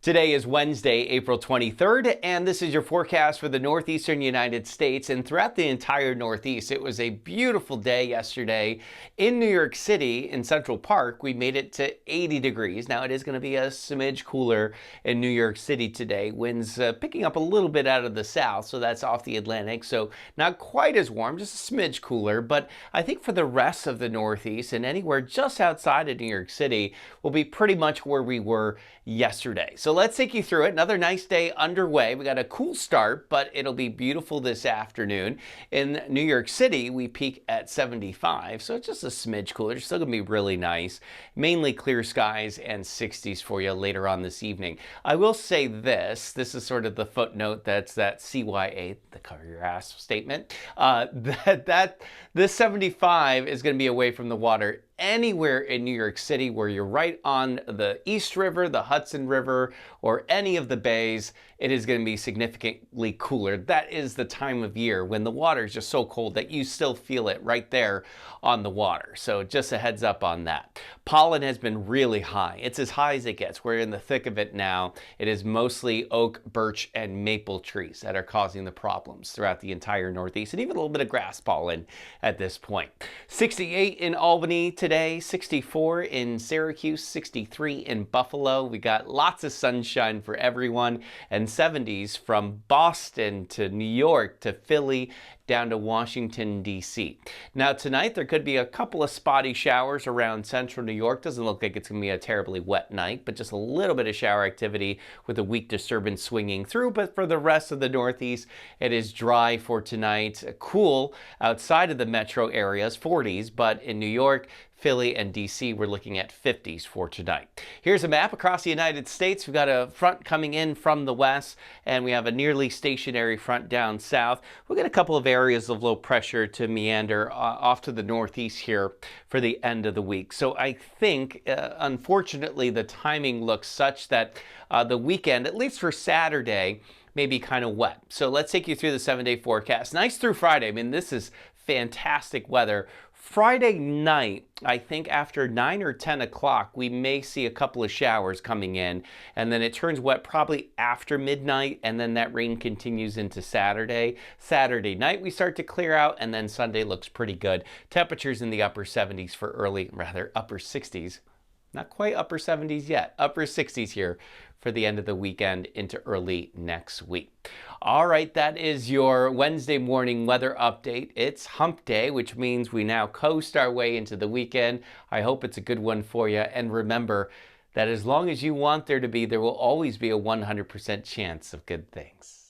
Today is Wednesday, April 23rd, and this is your forecast for the northeastern United States and throughout the entire Northeast. It was a beautiful day yesterday in New York City in Central Park. We made it to 80 degrees. Now it is going to be a smidge cooler in New York City today. Winds picking up a little bit out of the south, so that's off the Atlantic, so not quite as warm, just a smidge cooler. But I think for the rest of the Northeast and anywhere just outside of New York City will be pretty much where we were yesterday. So let's take you through it. Another nice day underway. We got a cool start, but it'll be beautiful this afternoon. In New York City, we peak at 75, so it's just a smidge cooler. It's still going to be really nice. Mainly clear skies and 60s for you later on this evening. I will say this is sort of the footnote that's that CYA, the cover your ass statement, this 75 is going to be away from the water anywhere in New York City where you're right on the East River, the Hudson River, or any of the bays. It is going to be significantly cooler. That is the time of year when the water is just so cold that you still feel it right there on the water. So just a heads up on that. Pollen has been really high. It's as high as it gets. We're in the thick of it now. It is mostly oak, birch, and maple trees that are causing the problems throughout the entire Northeast, and even a little bit of grass pollen at this point. 68 in Albany today, 64 in Syracuse, 63 in Buffalo. We got lots of sunshine for everyone, and 70s from Boston to New York to Philly down to Washington, D.C. Now tonight there could be a couple of spotty showers around central New York. Doesn't look like it's going to be a terribly wet night, but just a little bit of shower activity with a weak disturbance swinging through. But for the rest of the Northeast, it is dry for tonight. Cool outside of the metro areas, 40s, but in New York, Philly, and DC, we're looking at 50s for tonight. Here's a map across the United States. We've got a front coming in from the west, and we have a nearly stationary front down south. We've got a couple of areas of low pressure to meander off to the northeast here for the end of the week. So I think, unfortunately, the timing looks such that the weekend, at least for Saturday, may be kind of wet. So let's take you through the 7-day forecast. Nice through Friday. I mean, this is fantastic weather. Friday night, I think after 9 or 10 o'clock, we may see a couple of showers coming in, and then it turns wet probably after midnight, and then that rain continues into Saturday. Saturday night, we start to clear out, and then Sunday looks pretty good. Temperatures in the upper 70s for upper 60s. Not quite upper 70s yet, upper 60s here for the end of the weekend into early next week. All right, that is your Wednesday morning weather update. It's hump day, which means we now coast our way into the weekend. I hope it's a good one for you. And remember that as long as you want there to be, there will always be a 100% chance of good things.